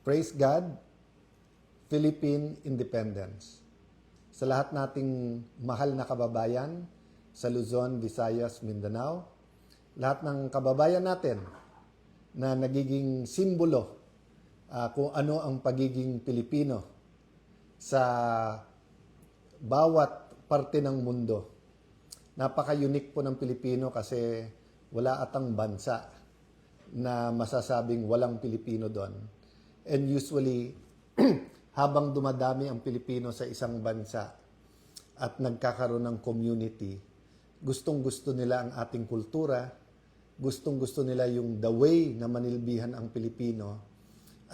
Praise God, Philippine Independence. Sa lahat nating mahal na kababayan sa Luzon, Visayas, Mindanao, lahat ng kababayan natin na nagiging simbolo kung ano ang pagiging Pilipino sa bawat parte ng mundo. Napaka-unique po ng Pilipino kasi wala atang bansa na masasabing walang Pilipino doon. And usually, habang dumadami ang Pilipino sa isang bansa at nagkakaroon ng community, gustong-gusto nila ang ating kultura, gustong-gusto nila yung the way na manilbihan ang Pilipino,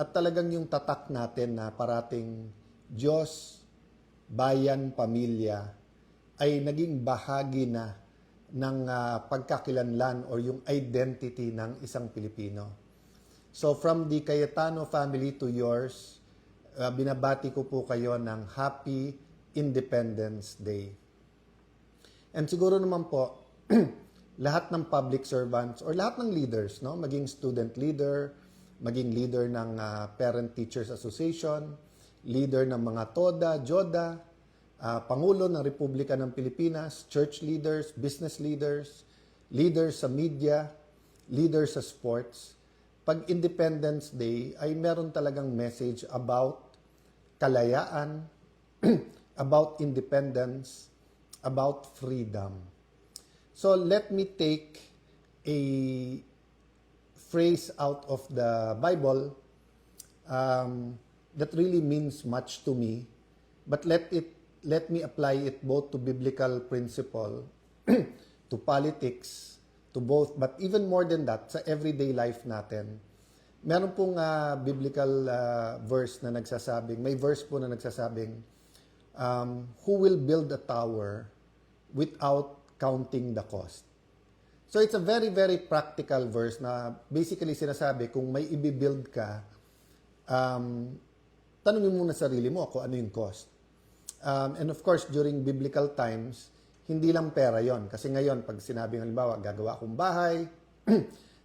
at talagang yung tatak natin na parating Diyos, bayan, pamilya, ay naging bahagi na ng pagkakilanlan or yung identity ng isang Pilipino. So from the Cayetano family to yours, binabati ko po kayo ng Happy Independence Day. And siguro naman po, lahat ng public servants or lahat ng leaders, no, maging student leader, maging leader ng Parent Teachers Association, leader ng mga TODA, JODA, Pangulo ng Republika ng Pilipinas, church leaders, business leaders, leaders sa media, leaders sa sports. Pag Independence Day ay meron talagang message about kalayaan, about independence, about freedom. So let me take a phrase out of the Bible that really means much to me, but let me apply it both to biblical principle, to politics, to both, but even more than that, sa everyday life natin. Meron pong biblical verse na nagsasabing, may verse po na nagsasabing, who will build a tower without counting the cost? So it's a very, very practical verse na basically sinasabi, kung may i-build ka, tanungin mo na sarili mo kung ano yung cost. And of course, during biblical times, hindi lang pera yon. Kasi ngayon, pag sinabing halimbawa, gagawa akong bahay,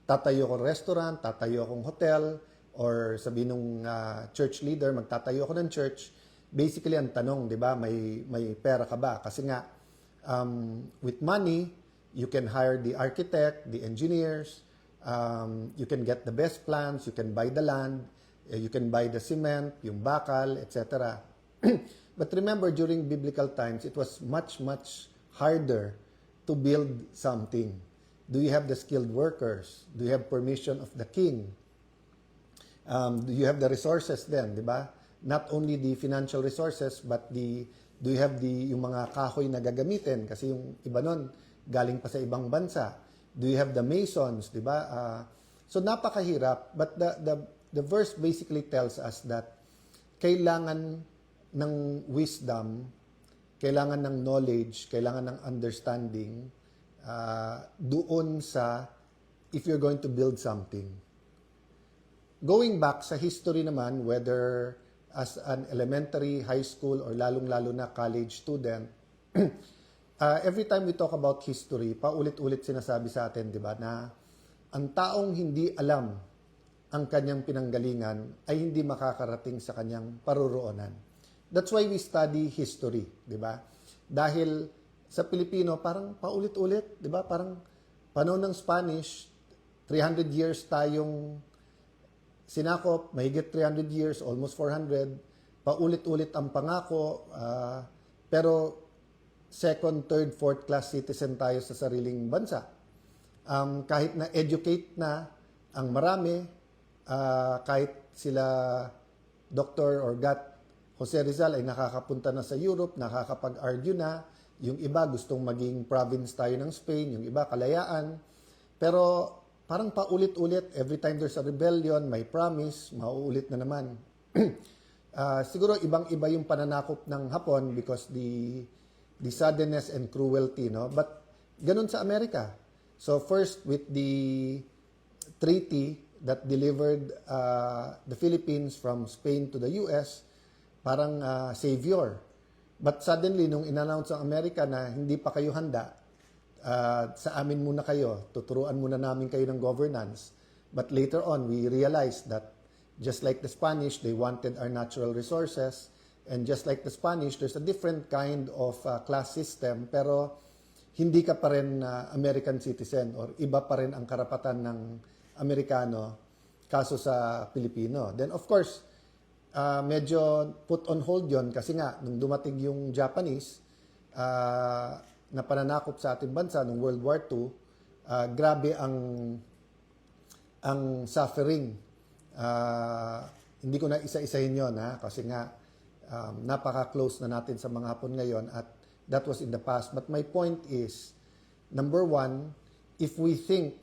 tatayo akong restaurant, tatayo akong hotel, or sabi nung church leader, magtatayo ako ng church, basically ang tanong, di ba, may pera ka ba? Kasi nga, with money, you can hire the architect, the engineers, you can get the best plans, you can buy the land, you can buy the cement, yung bakal, etc. But remember, during biblical times, it was much, much harder to build something. Do you have the skilled workers? Do you have permission of the king? Do you have the resources then, di ba? Not only the financial resources, but do you have yung mga kahoy na gagamitin? Kasi yung iba nun, galing pa sa ibang bansa. Do you have the masons, di ba? So napakahirap, but the verse basically tells us that kailangan ng wisdom, kailangan ng knowledge, kailangan ng understanding doon sa if you're going to build something. Going back sa history naman, whether as an elementary, high school, or lalong-lalo na college student, every time we talk about history, paulit-ulit sinasabi sa atin, di ba, na ang taong hindi alam ang kanyang pinanggalingan ay hindi makakarating sa kanyang paruroonan. That's why we study history, di ba? Dahil sa Pilipino, parang paulit-ulit, di ba? Parang panahon ng Spanish, 300 years tayong sinakop, mahigit 300 years, almost 400, paulit-ulit ang pangako, pero second, third, fourth class citizen tayo sa sariling bansa. Kahit na educate na ang marami, kahit sila Dr. or Gat Jose Rizal ay nakakapunta na sa Europe, nakakapag-argue na, yung iba gustong maging province tayo ng Spain, yung iba kalayaan. Pero parang paulit-ulit, every time there's a rebellion, may promise, mauulit na naman. Siguro ibang-iba yung pananakop ng Hapon because the suddenness and cruelty, no? But ganun sa Amerika. So first with the treaty that delivered the Philippines from Spain to the US, parang savior. But suddenly, nung in-announce ang Amerika na hindi pa kayo handa, sa amin muna kayo, tuturuan muna namin kayo ng governance. But later on, we realized that Just like the Spanish, they wanted our natural resources. And just like the Spanish, there's a different kind of class system, pero hindi ka pa rin American citizen or iba pa rin ang karapatan ng Amerikano kaso sa Pilipino. Then of course, medyo put on hold yon kasi nga, nung dumating yung Japanese, na pananakop sa ating bansa noong World War II, grabe ang suffering. Hindi ko na isa-isahin yon kasi nga napaka-close na natin sa mga Hapon ngayon at that was in the past. But my point is, number one, if we think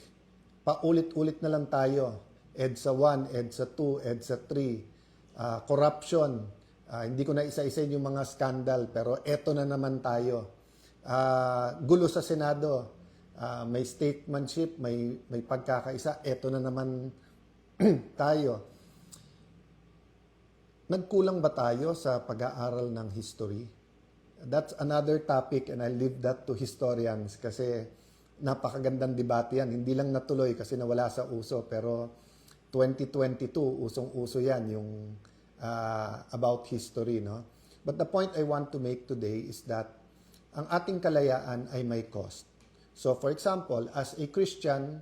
paulit-ulit na lang tayo, EDSA 1, EDSA 2, EDSA 3, corruption, hindi ko na isa-isahin yung mga scandal, pero eto na naman tayo. Gulo sa Senado, may statesmanship, may pagkakaisa, eto na naman tayo. Nagkulang ba tayo sa pag-aaral ng history? That's another topic and I leave that to historians kasi napakagandang debate yan. Hindi lang natuloy kasi nawala sa uso pero 2022, usong-uso yan yung about history. No? But the point I want to make today is that ang ating kalayaan ay may cost. So for example, as a Christian,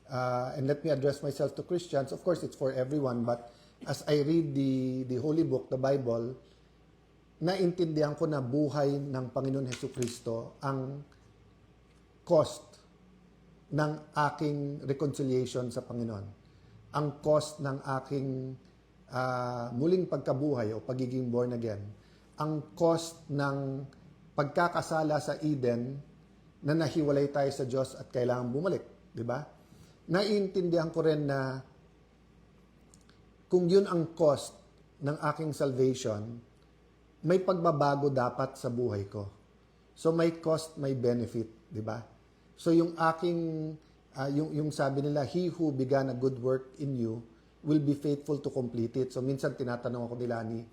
and let me address myself to Christians, of course it's for everyone, but as I read the Holy Book, the Bible, naintindihan ko na buhay ng Panginoon Hesukristo ang cost ng aking reconciliation sa Panginoon. Ang cost ng aking muling pagkabuhay o pagiging born again. Ang cost ng pagkakasala sa Eden na nahiwalay tayo sa Diyos at kailangan bumalik. Di ba? Naiintindihan ko rin na kung yun ang cost ng aking salvation, may pagbabago dapat sa buhay ko. So may cost, may benefit, di ba? So yung aking, yung sabi nila, he who began a good work in you will be faithful to complete it. So minsan tinatanong ako nila ni,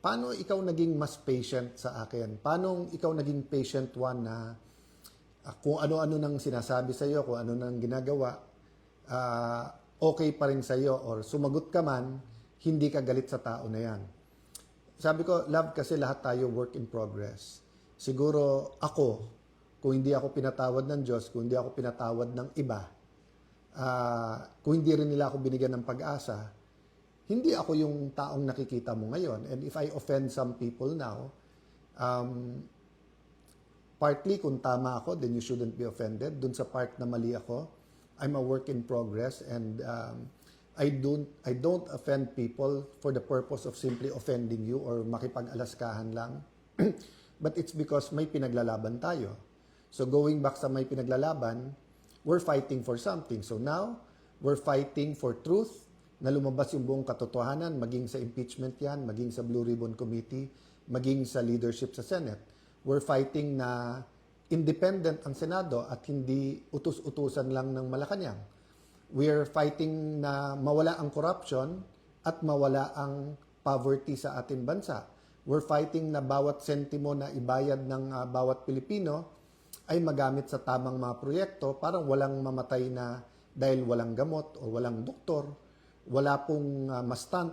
paano ikaw naging mas patient sa akin? Paano ikaw naging patient one na kung ano-ano nang sinasabi sa iyo, kung ano nang ginagawa, okay pa rin sa iyo or sumagot ka man, hindi ka galit sa tao na yan. Sabi ko, love kasi lahat tayo work in progress. Siguro ako, kung hindi ako pinatawad ng Diyos, kung hindi ako pinatawad ng iba, kung hindi rin nila ako binigyan ng pag-asa, hindi ako yung taong nakikita mo ngayon. And if I offend some people now, partly kung tama ako, then you shouldn't be offended. Dun sa part na mali ako, I'm a work in progress and I don't offend people for the purpose of simply offending you or makipag-alaskahan lang. But it's because may pinaglalaban tayo. So going back sa may pinaglalaban, we're fighting for something. So now, we're fighting for truth na lumabas yung buong katotohanan, maging sa impeachment yan, maging sa Blue Ribbon Committee, maging sa leadership sa Senate. We're fighting na independent ang Senado at hindi utus-utusan lang ng Malacanang. We're fighting na mawala ang corruption at mawala ang poverty sa ating bansa. We're fighting na bawat sentimo na ibayad ng bawat Pilipino ay magamit sa tamang mga proyekto para walang mamatay na dahil walang gamot o walang doktor, wala pong mastant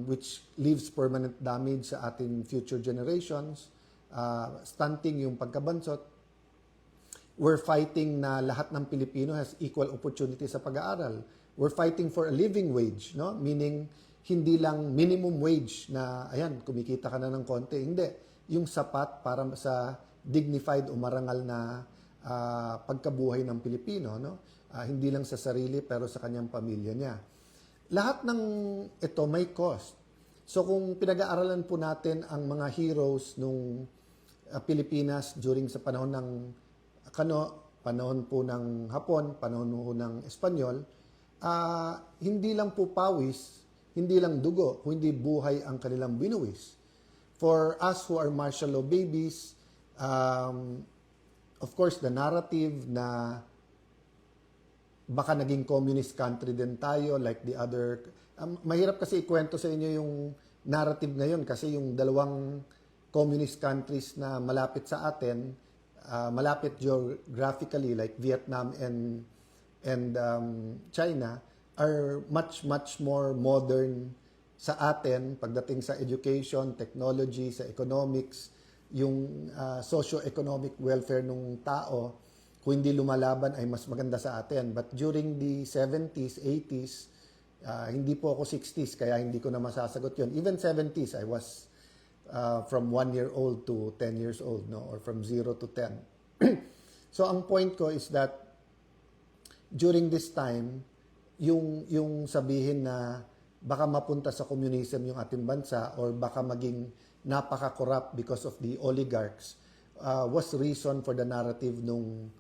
which leaves permanent damage sa ating future generations, stunting yung pagkabansot. We're fighting na lahat ng Pilipino has equal opportunity sa pag-aaral. We're fighting for a living wage, no? Meaning, hindi lang minimum wage na, ayan, kumikita ka na ng konti. Hindi. Yung sapat para sa dignified o marangal na pagkabuhay ng Pilipino, no? Hindi lang sa sarili pero sa kanyang pamilya niya. Lahat ng ito may cost. So kung pinag-aaralan po natin ang mga heroes nung Pilipinas during sa panahon ng panahon po ng Hapon, panahon po ng Espanyol, hindi lang po pawis, hindi lang dugo, kundi buhay ang kanilang binuwis. For us who are martial law babies, of course, the narrative na baka naging communist country din tayo like the other. Mahirap kasi ikwento sa inyo yung narrative ngayon kasi yung dalawang communist countries na malapit sa atin, malapit geographically like Vietnam and China, are much more modern sa atin pagdating sa education, technology, sa economics, yung socio-economic welfare ng tao, kung hindi lumalaban ay mas maganda sa atin. But during the 70s, 80s, hindi po ako 60s, kaya hindi ko na masasagot yon. Even 70s, I was from 1 year old to 10 years old, no? Or from 0 to 10. So ang point ko is that during this time, yung sabihin na baka mapunta sa communism yung ating bansa or baka maging napaka-corrupt because of the oligarchs was reason for the narrative nung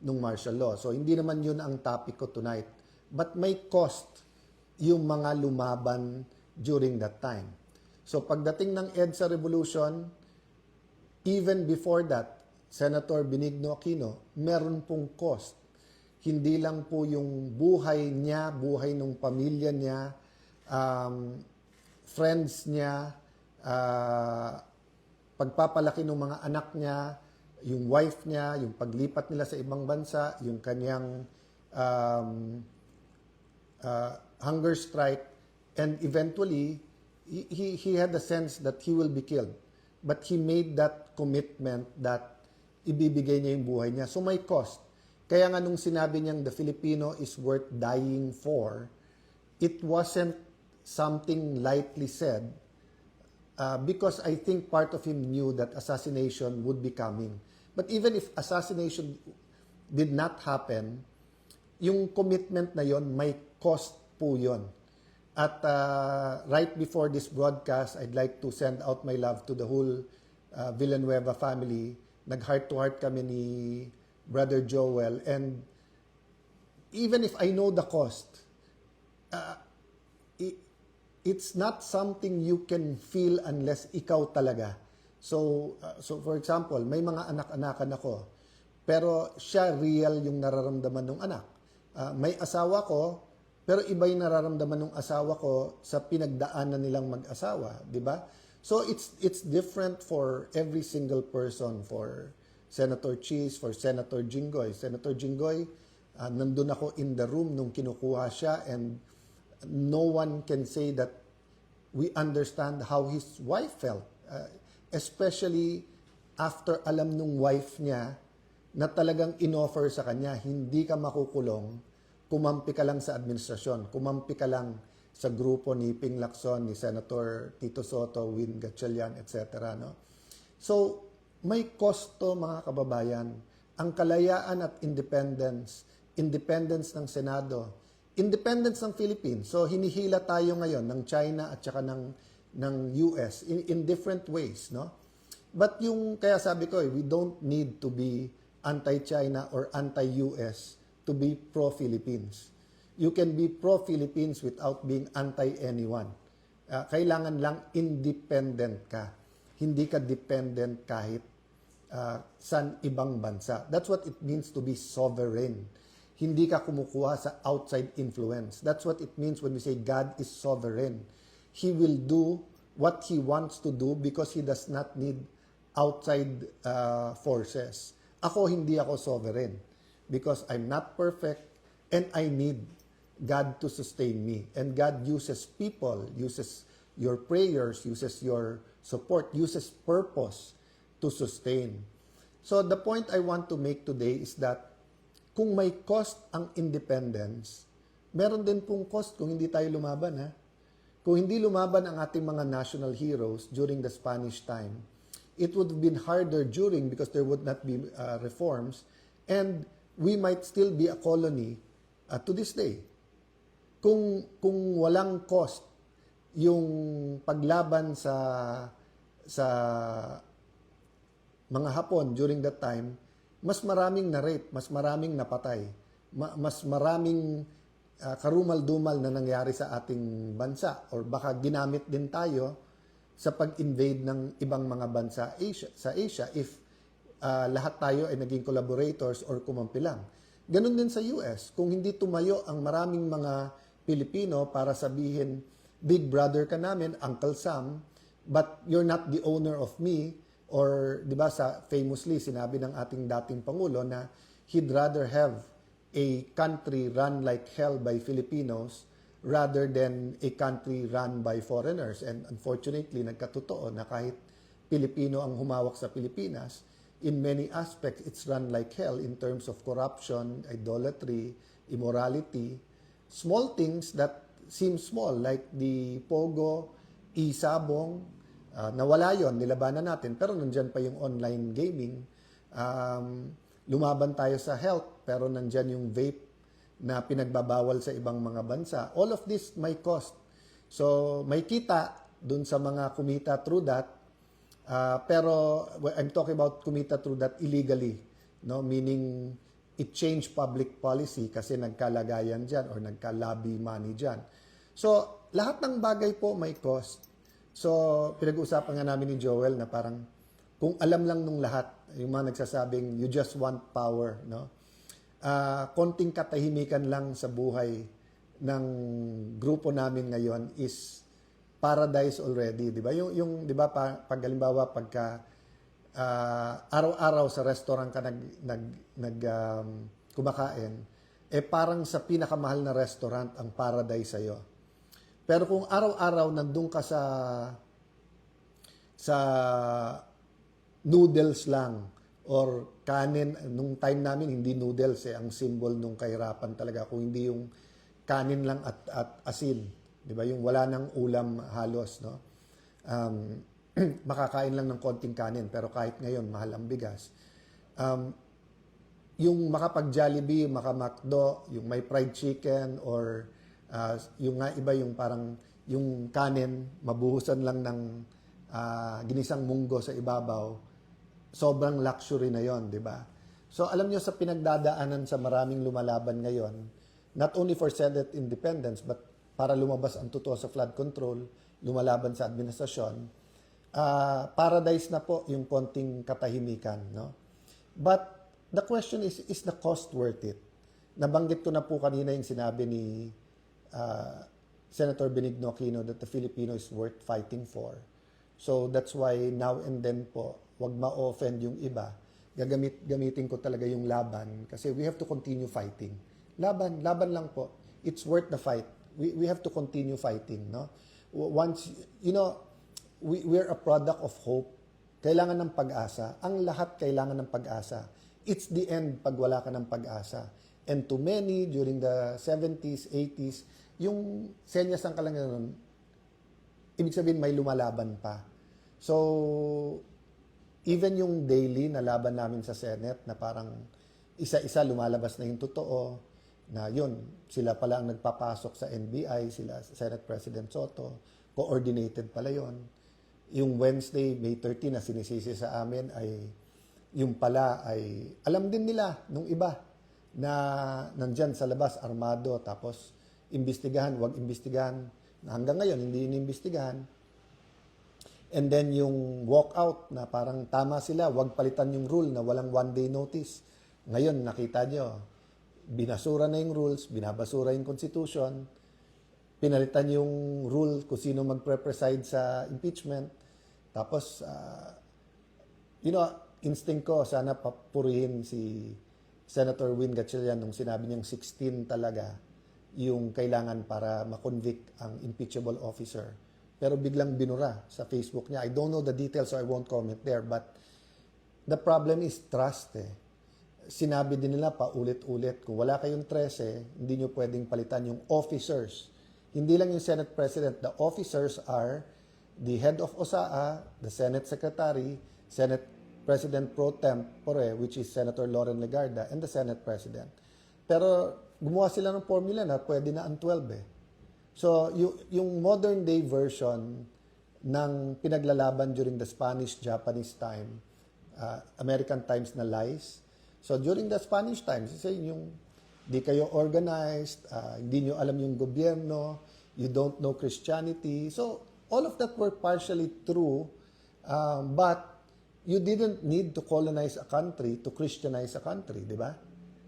martial law. So hindi naman yun ang topic ko tonight. But may cost yung mga lumaban during that time. So pagdating ng EDSA Revolution, even before that, Senator Benigno Aquino, meron pong cost. Hindi lang po yung buhay niya, buhay ng pamilya niya, friends niya, pagpapalaki ng mga anak niya, yung wife niya, yung paglipat nila sa ibang bansa, yung kanyang hunger strike, and eventually, he had the sense that he will be killed. But he made that commitment that ibibigay niya yung buhay niya. So may cost. Kaya nga nung sinabi niyang the Filipino is worth dying for, it wasn't something lightly said because I think part of him knew that assassination would be coming. But even if assassination did not happen, yung commitment na yon may cost po yon. At right before this broadcast, I'd like to send out my love to the whole Villanueva family. Nag-heart-to-heart kami ni Brother Joel. And even if I know the cost, it's not something you can feel unless ikaw talaga. So for example, may mga anak-anakan ako, pero siya real yung nararamdaman ng anak. May asawa ko, pero iba yung nararamdaman ng asawa ko sa pinagdaanan nilang mag-asawa, di ba? So it's different for every single person, for Senator Cheese, for Senator Jinggoy. Senator Jinggoy, nandun ako in the room nung kinukuha siya, and no one can say that we understand how his wife felt. Especially after alam nung wife niya na talagang inoffer sa kanya, hindi ka makukulong, kumampi ka lang sa administrasyon, kumampi ka lang sa grupo ni Ping Lacson, ni Senator Tito Soto, Win Gatchalian, etc. No? So, may kosto mga kababayan. Ang kalayaan at independence ng Senado, independence ng Philippines. So, hinihila tayo ngayon ng China at saka ng US in different ways, no? But yung, kaya sabi ko, we don't need to be anti-China or anti-US to be pro-Philippines. You can be pro-Philippines without being anti-anyone. Kailangan lang independent ka. Hindi ka dependent kahit sa ibang bansa. That's what it means to be sovereign. Hindi ka kumukuha sa outside influence. That's what it means when we say God is sovereign. He will do what He wants to do because He does not need outside forces. Ako, hindi ako sovereign because I'm not perfect and I need God to sustain me. And God uses people, uses your prayers, uses your support, uses purpose to sustain. So the point I want to make today is that kung may cost ang independence, meron din pong cost kung hindi tayo lumaban, ha? Kung hindi lumaban ang ating mga national heroes during the Spanish time, it would have been harder during because there would not be reforms, and we might still be a colony to this day. Kung walang cost yung paglaban sa mga Hapon during that time, mas maraming na-rape, mas maraming napatay, mas maraming karumal-dumal na nangyari sa ating bansa, or baka ginamit din tayo sa pag-invade ng ibang mga bansa sa Asia if lahat tayo ay naging collaborators or kumampi lang. Ganun din sa US. Kung hindi tumayo ang maraming mga Pilipino para sabihin, big brother ka namin, Uncle Sam, but you're not the owner of me, or di ba famously sinabi ng ating dating Pangulo na he'd rather have a country run like hell by Filipinos rather than a country run by foreigners. And unfortunately, nagkatotoo na kahit Pilipino ang humawak sa Pilipinas, in many aspects, it's run like hell in terms of corruption, idolatry, immorality, small things that seem small, like the Pogo, Isabong, nawala yon, nilabanan natin, pero nandyan pa yung online gaming. Lumaban tayo sa health, pero nandyan yung vape na pinagbabawal sa ibang mga bansa. All of this may cost. So, may kita dun sa mga kumita through that, pero I'm talking about kumita through that illegally, no? Meaning, it changed public policy kasi nagkalagayan dyan or nagka-lobby money dyan. So, lahat ng bagay po may cost. So, pinag-uusapan nga namin ni Joel na parang kung alam lang nung lahat, yung mga nagsasabing you just want power, no? Konting katahimikan lang sa buhay ng grupo namin ngayon is paradise already, di ba? Yung di ba pag halimbawa pagka araw-araw sa restaurant ka kumakain, parang sa pinakamahal na restaurant ang paradise sa'yo. Pero kung araw-araw nandun ka sa noodles lang or kanin, nung time namin hindi noodles ang symbol nung kahirapan talaga, kung hindi yung kanin lang at asin, di ba? Yung wala nang ulam halos, no? Makakain lang ng konting kanin, pero kahit ngayon mahal ang bigas. Yung makapag-Jollibee, maka-McDo, yung may fried chicken or yung nga iba yung parang yung kanin mabuhusan lang ng ginisang munggo sa ibabaw, sobrang luxury na yon, di ba? So alam niyo sa pinagdadaanan sa maraming lumalaban ngayon, not only for Senate independence but para lumabas ang totoo sa flood control, lumalaban sa administrasyon, paradise na po yung konting katahimikan, no? But the question is the cost worth it? Nabanggit ko na po kanina yung sinabi ni Senator Benigno Aquino that the Filipino is worth fighting for. So that's why now and then po, wag ma-offend yung iba. Gamitin ko talaga yung laban kasi we have to continue fighting. Laban lang po. It's worth the fight. We have to continue fighting, no? Once, we're a product of hope. Kailangan ng pag-asa. Ang lahat kailangan ng pag-asa. It's the end pag wala ka ng pag-asa. And to many, during the 70s, 80s, yung senyas ng kalanganan, ibig sabihin may lumalaban pa. So, even yung daily na laban namin sa Senate na parang isa-isa lumalabas na yung totoo, na yun, sila pala ang nagpapasok sa NBI, sila Senate President Soto, coordinated pala yun. Yung Wednesday, May 13 na sinisisi sa amin ay yung pala ay alam din nila nung iba na nandyan sa labas, armado, tapos imbestigahan, wag imbestigahan. Hanggang ngayon, hindi inimbestigahan. And then yung walkout na parang tama sila, wag palitan yung rule na walang one-day notice. Ngayon, nakita nyo, binasura na yung rules, binabasura yung constitution, pinalitan yung rule kung sino magpre-preside sa impeachment. Tapos, instinct ko, sana papurihin si Senator Win Gatchalian nung sinabi niyang 16 talaga yung kailangan para makonvict ang impeachable officer. Pero biglang binura sa Facebook niya. I don't know the details so I won't comment there. But the problem is trust. Sinabi din nila pa ulit-ulit, kung wala kayong 13, hindi nyo pwedeng palitan yung officers. Hindi lang yung Senate President. The officers are the head of OSAA, the Senate Secretary, Senate President Pro Tempore, which is Senator Loren Legarda, and the Senate President. Pero gumawa sila ng formula na pwede na ang 12 So, yung modern day version ng pinaglalaban during the Spanish-Japanese time, American times na lies. So, during the Spanish times, yung di kayo organized, hindi nyo alam yung gobyerno, you don't know Christianity. So, all of that were partially true, but you didn't need to colonize a country to Christianize a country, di ba?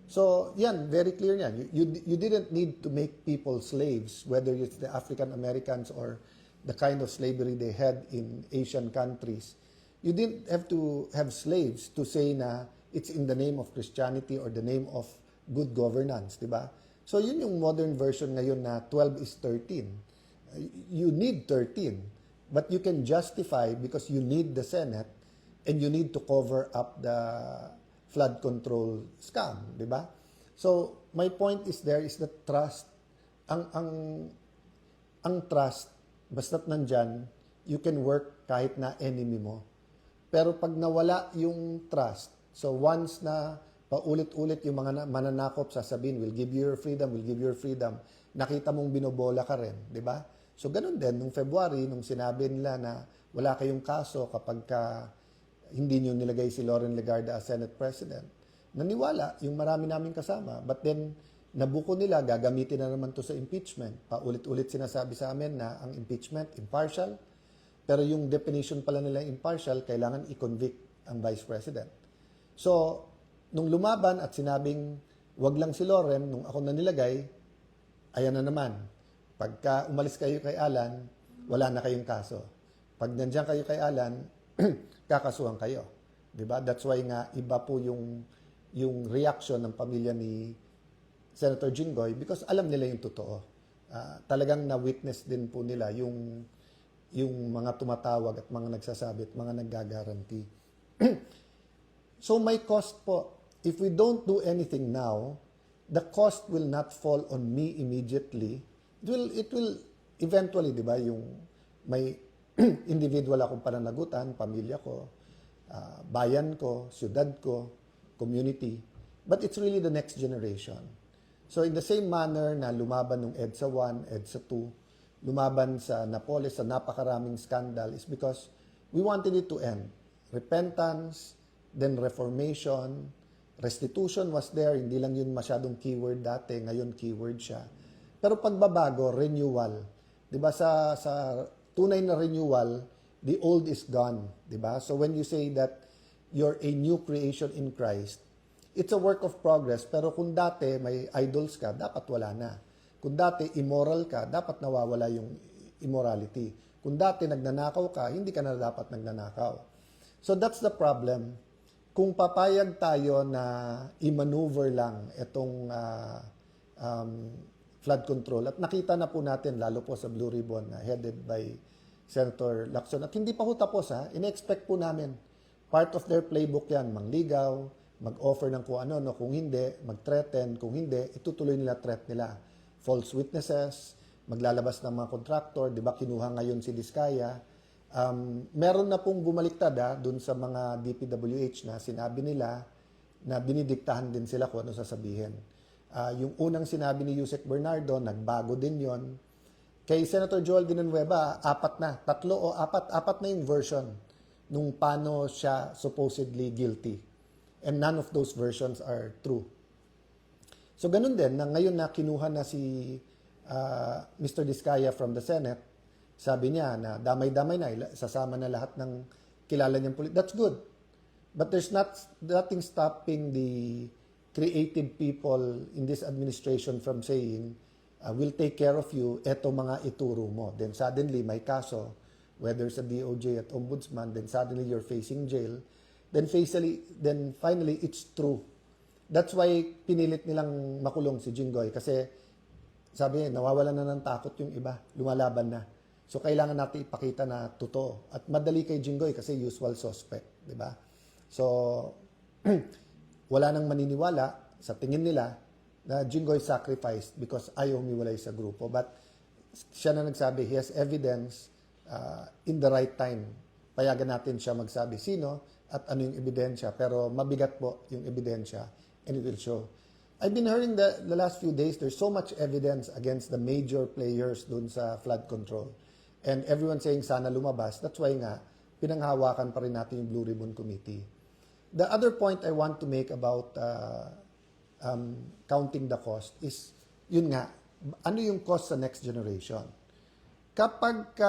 So, yan, very clear yan. You didn't need to make people slaves, whether it's the African Americans or the kind of slavery they had in Asian countries. You didn't have to have slaves to say na it's in the name of Christianity or the name of good governance, di ba? So yun yung modern version ngayon na 12 is 13. You need 13, but you can justify because you need the Senate and you need to cover up the flood control scam, di ba? So my point is there is the trust. Ang trust, basta't nandyan, you can work kahit na enemy mo. Pero pag nawala yung trust, so once na paulit-ulit yung mga mananakop sasabihin, we'll give you your freedom, we'll give you your freedom, nakita mong binobola ka rin, di ba? So ganun din, nung February, nung sinabi nila na wala kayong kaso kapag hindi nyo nilagay si Loren Legarda as Senate President, naniwala yung marami naming kasama. But then, nabuko nila, gagamitin na naman to sa impeachment. Paulit-ulit sinasabi sa amin na ang impeachment, impartial, pero yung definition pala nila impartial, kailangan i-convict ang Vice President. So, nung lumaban at sinabing, wag lang si Loren, nung ako na nilagay, ayan na naman. Pagka umalis kayo kay Alan, wala na kayong kaso. Pag nandiyan kayo kay Alan, kakasuhan kayo. Diba? That's why nga iba po yung reaction ng pamilya ni Senator Jinggoy because alam nila yung totoo. Talagang na-witness din po nila yung mga tumatawag at mga nagsasabi at mga naggagaranti. So may cost po. If we don't do anything now, the cost will not fall on me immediately. It will eventually, di ba, yung may individual akong pananagutan, pamilya ko, bayan ko, syudad ko, community. But it's really the next generation. So in the same manner na lumaban ng EDSA 1, EDSA 2, lumaban sa Napoles sa napakaraming scandal is because we wanted it to end. Repentance, then reformation, restitution was there, hindi lang yun masyadong keyword dati, ngayon keyword siya. Pero pagbabago, renewal. 'Di ba sa tunay na renewal, the old is gone, 'di ba? So when you say that you're a new creation in Christ, it's a work of progress, pero kung dati may idols ka, dapat wala na. Kung dati immoral ka, dapat nawawala yung immorality. Kung dati nagnanakaw ka, hindi ka na dapat nagnanakaw. So that's the problem. Kung papayag tayo na i-maneuver lang itong flood control, at nakita na po natin, lalo po sa Blue Ribbon na headed by Senator Lacson, at hindi pa po tapos ine-expect po namin. Part of their playbook yan, mangligaw, mag-offer ng kung ano, kung hindi, mag-threaten, kung hindi, itutuloy nila threat nila. False witnesses, maglalabas ng mga contractor, di ba kinuha ngayon si Diskaya. Meron na pong bumaliktad dun sa mga DPWH na sinabi nila na dinidiktahan din sila kung ano sasabihin. Yung unang sinabi ni Yusek Bernardo, nagbago din yon. Kay Senator Joel Villanueva, apat na yung version nung paano siya supposedly guilty. And none of those versions are true. So ganun din, na ngayon na kinuha na si Mr. Diskaya from the Senate, sabi niya na damay-damay na, sasama na lahat ng kilala niyang police. That's good. But there's nothing stopping the creative people in this administration from saying, we'll take care of you, eto mga ituro mo. Then suddenly, may kaso, whether sa DOJ at Ombudsman, then suddenly you're facing jail. Then finally, it's true. That's why pinilit nilang makulong si Jinggoy kasi sabi niya, nawawalan na ng takot yung iba, lumalaban na. So kailangan natin ipakita na totoo. At madali kay Jinggoy kasi usual suspect, di ba? So wala nang maniniwala sa tingin nila na Jinggoy sacrificed because ayaw humiwalay sa grupo. But siya na nagsabi, he has evidence in the right time. Payagan natin siya magsabi sino at ano yung ebidensya. Pero mabigat po yung ebidensya and it will show. I've been hearing the last few days, there's so much evidence against the major players dun sa flood control. And everyone saying sana lumabas. That's why nga, pinanghawakan pa rin natin yung Blue Ribbon Committee. The other point I want to make about counting the cost is, yun nga, ano yung cost sa next generation? Kapag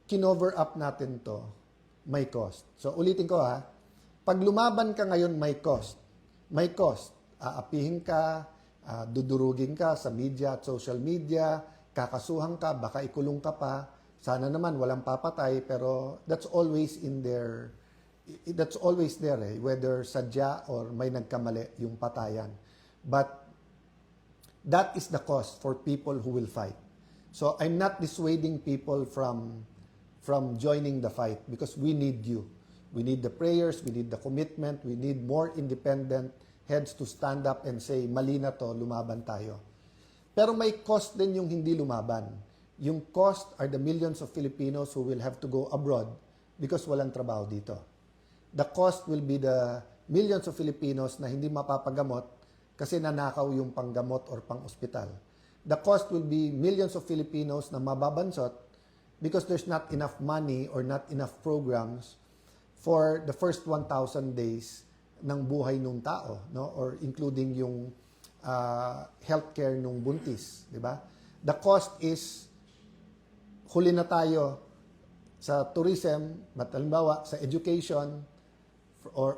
kinover up natin to, may cost. So ulitin ko pag lumaban ka ngayon, may cost. May cost. Aapihin ka, dudurugin ka sa media at social media, kakasuhan ka, baka ikulong ka pa. Sana naman walang papatay, pero that's always there whether sadya or may nagkamali yung patayan. But that is the cost for people who will fight. So I'm not dissuading people from joining the fight because we need you. We need the prayers, we need the commitment, we need more independent heads to stand up and say, mali na to, lumaban tayo. Pero may cost din yung hindi lumaban. Yung cost are the millions of Filipinos who will have to go abroad because walang trabaho dito. The cost will be the millions of Filipinos na hindi mapapagamot kasi nanakaw yung panggamot or pang-ospital. The cost will be millions of Filipinos na mababansot because there's not enough money or not enough programs for the first 1,000 days ng buhay ng tao, no? Or including yung healthcare nung buntis, di ba? The cost is huli na tayo sa tourism, halimbawa sa education, or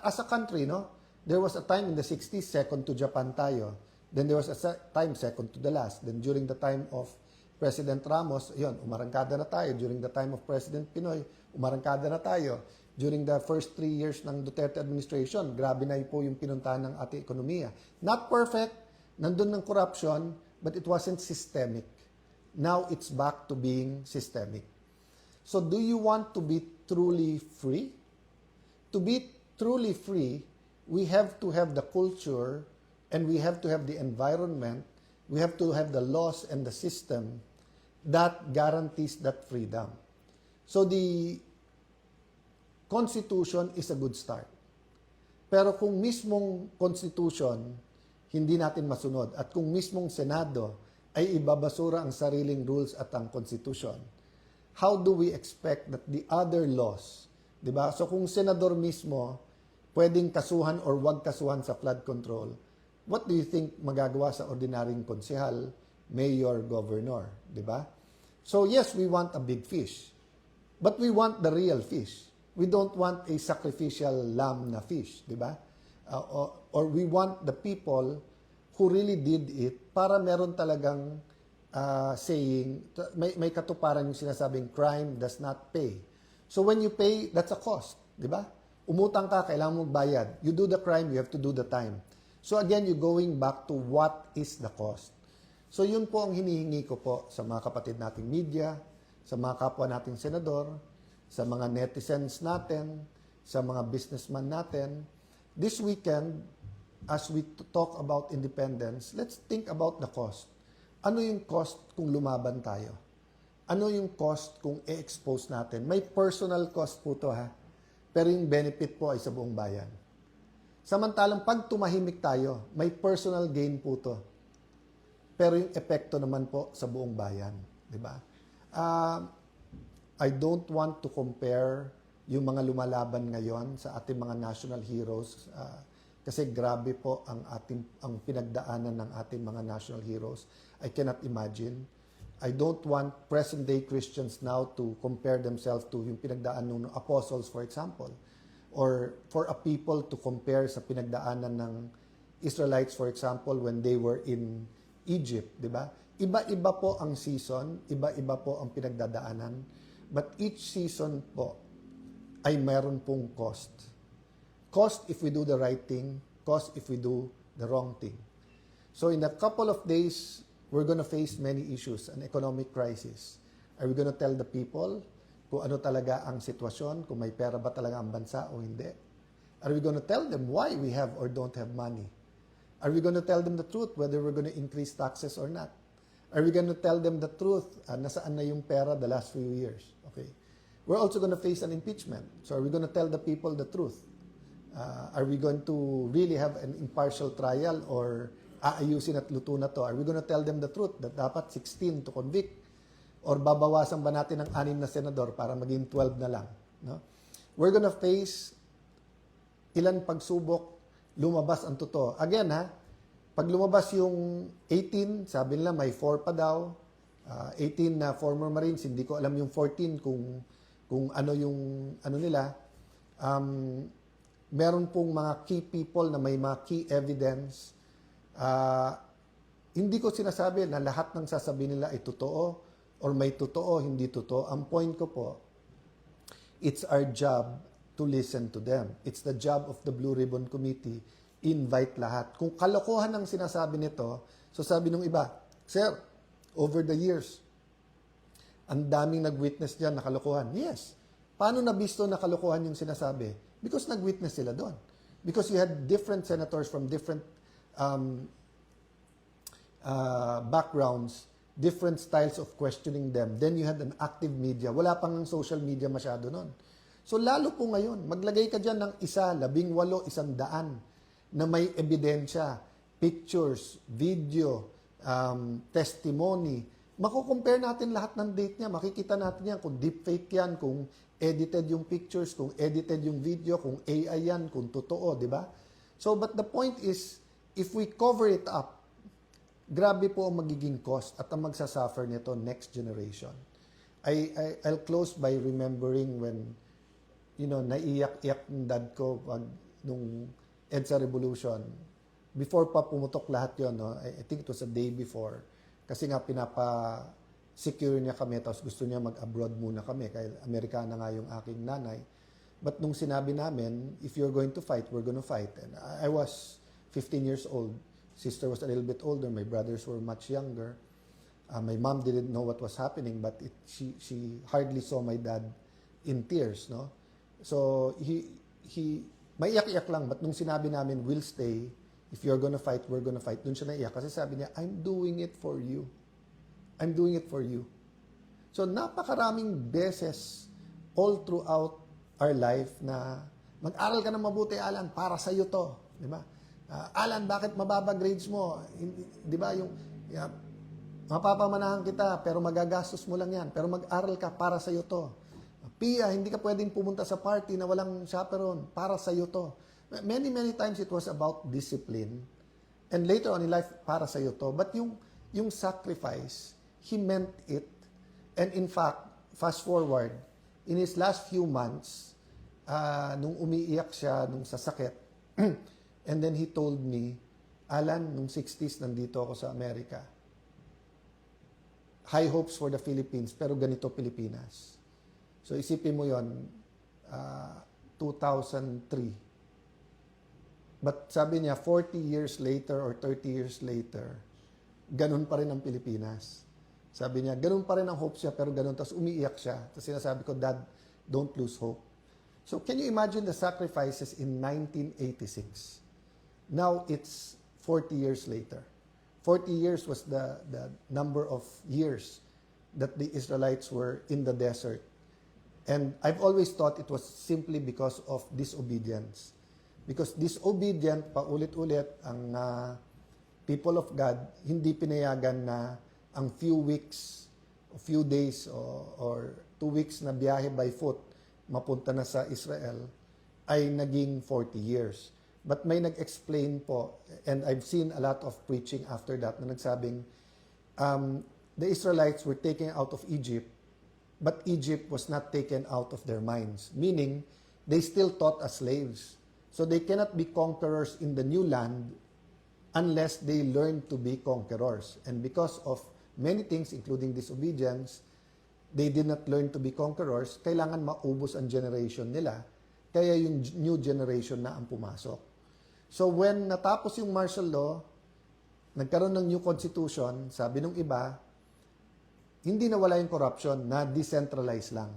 as a country, no? There was a time in the 60s, second to Japan tayo. Then there was a time second to the last. Then during the time of President Ramos, yun, umarangkada na tayo. During the time of President Pinoy, umarangkada na tayo. During the first 3 years ng Duterte administration, grabe na po yung pinuntahan ng ating ekonomiya. Not perfect, nandun ng corruption, but it wasn't systemic. Now it's back to being systemic. So do you want to be truly free? To be truly free, we have to have the culture and we have to have the environment, we have to have the laws and the system that guarantees that freedom. So the Constitution is a good start. Pero kung mismong Constitution hindi natin masunod at kung mismong Senado ay ibabasura ang sariling rules at ang Constitution, how do we expect that the other laws, di ba? So kung senador mismo pwedeng kasuhan or wag kasuhan sa flood control, what do you think magagawa sa ordinaryong konsehal, mayor, governor, di ba? So yes, we want a big fish, but we want the real fish. We don't want a sacrificial lamb na fish, di ba? Or we want the people who really did it para meron talagang saying, may katuparan yung sinasabing crime does not pay. So when you pay, that's a cost, di ba? Umutang ka, kailangan mong bayad. You do the crime, you have to do the time. So again, you're going back to what is the cost. So yun po ang hinihingi ko po sa mga kapatid nating media, sa mga kapwa nating senador, sa mga netizens natin, sa mga businessman natin. This weekend, as we talk about independence, let's think about the cost. Ano yung cost kung lumaban tayo? Ano yung cost kung i-expose natin? May personal cost po to, ha? Pero yung benefit po ay sa buong bayan. Samantalang pag tumahimik tayo, may personal gain po to. Pero yung epekto naman po sa buong bayan. Di ba? I don't want to compare yung mga lumalaban ngayon sa ating mga national heroes kasi grabe po ang pinagdaanan ng ating mga national heroes. I cannot imagine. I don't want present-day Christians now to compare themselves to yung pinagdaanan ng apostles, for example. Or for a people to compare sa pinagdaanan ng Israelites, for example, when they were in Egypt, di ba? Iba-iba po ang season, iba-iba po ang pinagdadaanan, but each season po ay meron pong cost. Cost if we do the right thing, cost if we do the wrong thing. So in a couple of days, we're going to face many issues, an economic crisis. Are we going to tell the people kung ano talaga ang sitwasyon, kung may pera ba talaga ang bansa o hindi? Are we going to tell them why we have or don't have money? Are we going to tell them the truth whether we're going to increase taxes or not? Are we going to tell them the truth? Nasaan na yung pera the last few years? Okay. We're also going to face an impeachment. So are we going to tell the people the truth? Are we going to really have an impartial trial or aayusin at luto na to? Are we going to tell them the truth that dapat 16 to convict? Or babawasan ba natin ng 6 na senador para maging 12 na lang? No? We're going to face ilan pagsubok, lumabas ang totoo. Again, pag lumabas yung 18, sabi nila may 4 pa daw. 18 na former Marines, hindi ko alam yung 14 kung ano yung ano nila. Meron pong mga key people na may mga key evidence. Hindi ko sinasabi na lahat ng sasabihin nila ay totoo or may totoo, hindi totoo. Ang point ko po, it's our job to listen to them. It's the job of the Blue Ribbon Committee invite lahat. Kung kalokohan ang sinasabi nito, so sabi nung iba, Sir, over the years, ang daming nag-witness dyan na kalokohan. Yes. Paano nabisto na kalokohan yung sinasabi? Because nag-witness sila doon. Because you had different senators from different backgrounds, different styles of questioning them. Then you had an active media. Wala pang social media masyado noon. So lalo po ngayon, maglagay ka dyan ng 1, 18, 100 na may ebidensya, pictures, video, testimony. Mako-compare natin lahat ng date niya. Makikita natin yan kung deepfake yan, kung edited yung pictures, kung edited yung video, kung AI yan, kung totoo, di ba? So, but the point is, if we cover it up, grabe po ang magiging cost at ang magsasuffer nito next generation. I'll close by remembering when, naiyak-iyak ng dad ko pag nung EDSA Revolution. Before pa pumutok lahat yon, no? I think it was a day before. Kasi nga pinapa-secure niya kami, tapos gusto niya mag-abroad muna kami, kaya Amerikana nga yung aking nanay. But nung sinabi namin, if you're going to fight, we're going to fight. And I was 15 years old. Sister was a little bit older. My brothers were much younger. My mom didn't know what was happening, but she hardly saw my dad in tears, no? So, may iyak-iyak lang. But nung sinabi namin, we'll stay, if you're gonna fight, we're gonna fight. Doon siya naiyak kasi sabi niya, I'm doing it for you. I'm doing it for you. So napakaraming beses all throughout our life na mag-aral ka ng mabuti, Alan, para sa iyo to, di ba? Alan, bakit mababa grades mo? Di ba yung mapapamanahan kita pero magagastos mo lang yan. Pero mag-aral ka para sa iyo to. Pia, hindi ka pwedeng pumunta sa party na walang chaperone, para sa iyo to. Many times it was about discipline. And later on in life, para sa iyo to. But yung sacrifice, he meant it. And in fact, fast forward, in his last few months, nung umiiyak siya, nung sasakit, and then he told me, Alan, nung 60s, nandito ako sa Amerika. High hopes for the Philippines, pero ganito Pilipinas. So isipin mo yon, 2003. But sabi niya, 40 years later or 30 years later, ganun pa rin ang Pilipinas. Sabi niya, ganun pa rin ang hope siya, pero ganun. Tapos umiiyak siya. Tapos sinasabi ko, Dad, don't lose hope. So can you imagine the sacrifices in 1986? Now it's 40 years later. 40 years was the number of years that the Israelites were in the desert. And I've always thought it was simply because of disobedience. Because disobedient, paulit-ulit, ang people of God, hindi pinayagan na ang few weeks, few days, or 2 weeks na biyahe by foot, mapunta na sa Israel, ay naging 40 years. But may nag-explain po, and I've seen a lot of preaching after that, na nagsabing, the Israelites were taken out of Egypt, but Egypt was not taken out of their minds. Meaning, they still taught as slaves. So they cannot be conquerors in the new land unless they learn to be conquerors. And because of many things, including disobedience, they did not learn to be conquerors. Kailangan maubos ang generation nila. Kaya yung new generation na ang pumasok. So when natapos yung martial law, nagkaroon ng new constitution, sabi nung iba, hindi nawala yung corruption, na decentralized lang.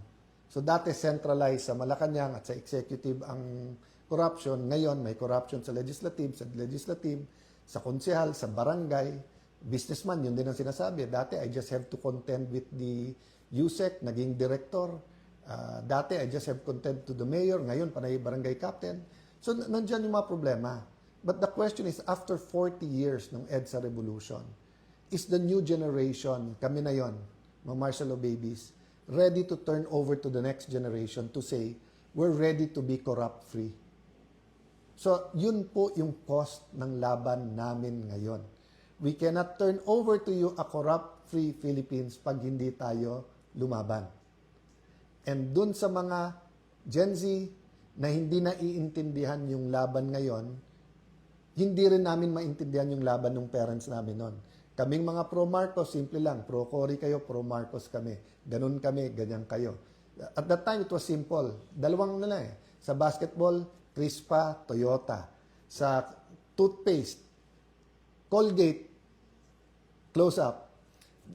So dati centralized sa Malacanang at sa executive ang corruption. Ngayon, may corruption sa legislative, sa konsehal, sa barangay, businessman, yun din ang sinasabi. Dati, I just have to contend with the USEC, naging director. Dati, I just have contend to the mayor. Ngayon, panay barangay captain. So, nandyan yung mga problema. But the question is, after 40 years ng EDSA Revolution, is the new generation, kami na yon, mga martial law babies, ready to turn over to the next generation to say, we're ready to be corrupt-free. So, yun po yung cost ng laban namin ngayon. We cannot turn over to you a corrupt-free Philippines pag hindi tayo lumaban. And dun sa mga Gen Z na hindi naiintindihan yung laban ngayon, hindi rin namin maintindihan yung laban ng parents namin noon. Kaming mga pro-Marcos, simple lang. Pro-Cory kayo, pro-Marcos kami. Ganun kami, ganyan kayo. At that time, it was simple. Dalawang nila eh. Sa basketball, Crispa, Toyota. Sa toothpaste, Colgate, close-up.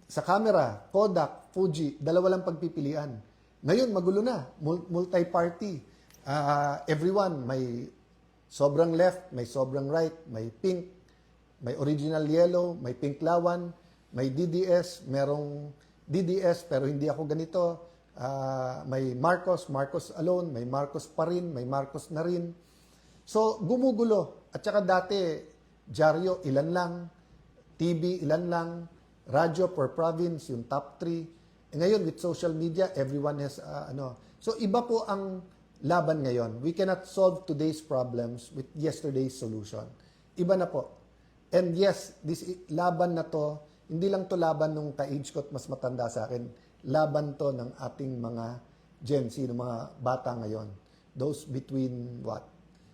Sa camera, Kodak, Fuji, dalawa lang pagpipilian. Ngayon, magulo na. Multi-party. Everyone, may sobrang left, may sobrang right, may pink, may original yellow, may pink lawan, may DDS, merong DDS pero hindi ako ganito. May Marcos alone, may Marcos pa rin, may Marcos na rin. So, gumugulo. At saka dati, dyaryo, ilan lang, TV, ilan lang, radyo per province, yung top 3. Ngayon, with social media, everyone has, So, iba po ang laban ngayon. We cannot solve today's problems with yesterday's solution. Iba na po. And yes, this laban na to, hindi lang to laban nung ka-age ko at mas matanda sa akin. Laban to ng ating mga Gen Z, ng mga bata ngayon. Those between,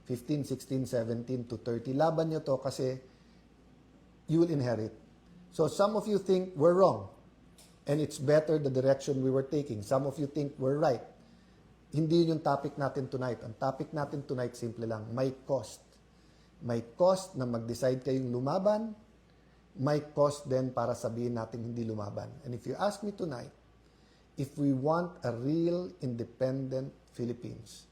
15, 16, 17 to 30. Laban nyo to kasi you will inherit. So some of you think we're wrong and it's better the direction we were taking. Some of you think we're right. Hindi yun yung topic natin tonight. Ang topic natin tonight, simple lang, may cost. May cost na mag-decide kayong lumaban. May cost din para sabihin natin hindi lumaban. And if you ask me tonight, if we want a real independent Philippines,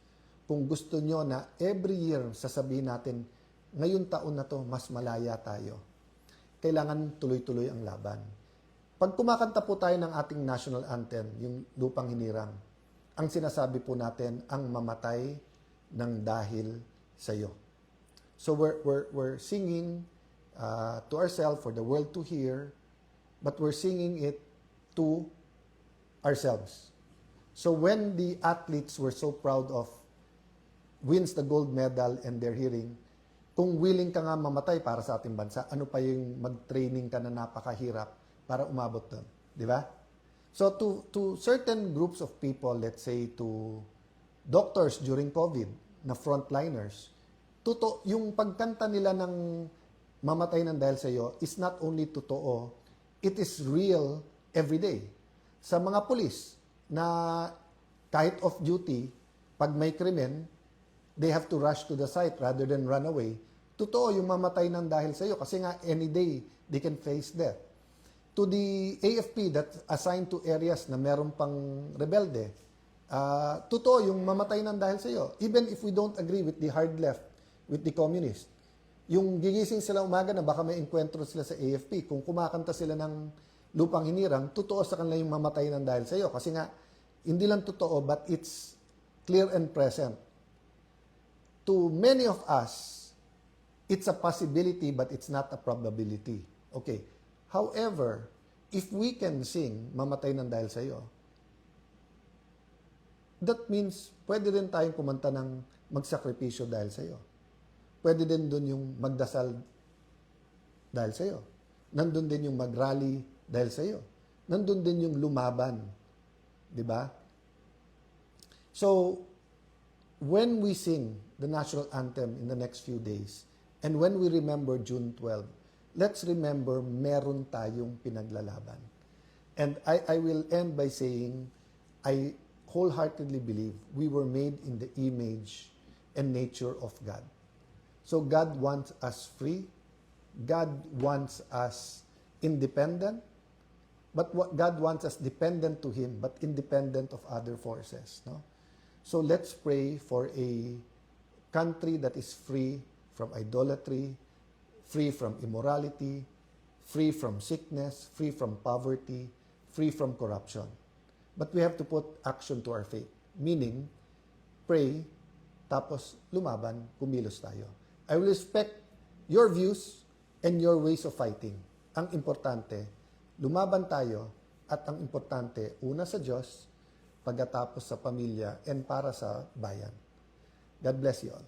kung gusto nyo na every year sasabihin natin, ngayon taon na to, mas malaya tayo, kailangan tuloy-tuloy ang laban. Pag kumakanta po tayo ng ating national anthem, yung Lupang Hinirang, ang sinasabi po natin, ang mamatay ng dahil sa iyo. So we're singing to ourselves for the world to hear, but we're singing it to ourselves. So when the athletes were so proud of wins the gold medal and they're hearing, kung willing ka nga mamatay para sa ating bansa, ano pa yung mag-training ka na napakahirap para umabot doon? Di ba? So to certain groups of people, let's say to doctors during COVID, na frontliners, yung pagkanta nila ng mamatay ng dahil sa iyo is not only totoo, it is real every day. Sa mga pulis na kahit off duty, pag may krimen, they have to rush to the site rather than run away. Totoo yung mamatay ng dahil sa iyo kasi nga any day they can face death. To the AFP that's assigned to areas na meron pang rebelde, totoo yung mamatay ng dahil sa iyo. Even if we don't agree with the hard left, with the communist. Yung gigising sila umaga na baka may enkwentro sila sa AFP, kung kumakanta sila ng Lupang Hinirang, totoo sa kanila yung mamatay ng dahil sa iyo. Kasi nga, hindi lang totoo, but it's clear and present. To many of us, it's a possibility, but it's not a probability. Okay. However, if we can sing, mamatay ng dahil sa iyo, that means pwede rin tayong kumanta ng magsakripisyo dahil sa iyo. Pwede din doon yung magdasal dahil sa iyo. Nandun din yung mag-rally dahil sa iyo. Nandun din yung lumaban. Di ba? So, when we sing the national anthem in the next few days, and when we remember June 12, let's remember meron tayong pinaglalaban. And I will end by saying, I wholeheartedly believe we were made in the image and nature of God. So God wants us free. God wants us independent. But God wants us dependent to Him, but independent of other forces. No? So let's pray for a country that is free from idolatry, free from immorality, free from sickness, free from poverty, free from corruption. But we have to put action to our faith. Meaning, pray, tapos lumaban, kumilos tayo. I will respect your views and your ways of fighting. Ang importante, lumaban tayo at ang importante, una sa Diyos, pagkatapos sa pamilya, and para sa bayan. God bless you all.